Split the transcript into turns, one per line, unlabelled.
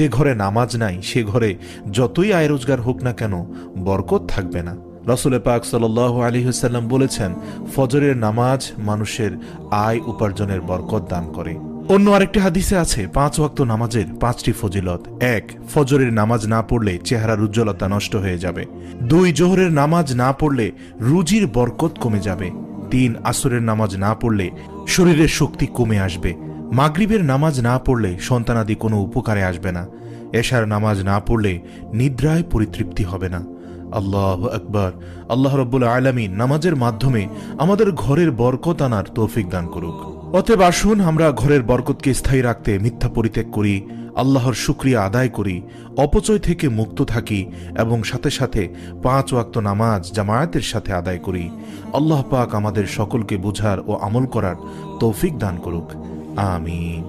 যে ঘরে নামাজ নাই সে ঘরে যতই আয় রোজগার হোক না কেন বরকত থাকবে না। রাসূল পাক সাল্লাল্লাহু আলাইহি ওয়াসাল্লাম বলেছেন, ফজরের নামাজ মানুষের আয় উপার্জনের বরকত দান করে। অন্য আরেকটি হাদিসে আছে 5 ওয়াক্ত নামাজের 5টি ফজিলত। 1, ফজরের নামাজ না পড়লে চেহারার উজ্জ্বলতা নষ্ট হয়ে যাবে। 2, জোহরের নামাজ না পড়লে রুজির বরকত কমে যাবে। 3, আসরের নামাজ না পড়লে শরীরের শক্তি কমে আসবে। মাগরিবের নামাজ না পড়লে সন্তানাদি কোনো উপকারে আসবে না। এশার নামাজ না পড়লে নিদ্রায় পরিতৃপ্তি হবে না। আল্লাহু আকবার। আল্লাহ রাব্বুল আলামিন নামাজের মাধ্যমে আমাদের ঘরের বরকত আনার তৌফিক দান করুক। অতএব আসুন আমরা ঘরের বরকতকে স্থায়ী রাখতে মিথ্যা পরিত্যাগ করি, আল্লাহর শুকরিয়া আদায় করি, অপচয় থেকে মুক্ত থাকি এবং সাথে সাথে 5 ওয়াক্ত নামাজ জামায়াতের সাথে আদায় করি। আল্লাহ পাক আমাদের সকলকে বুঝার ও আমল করার তৌফিক দান করুক। আমিন।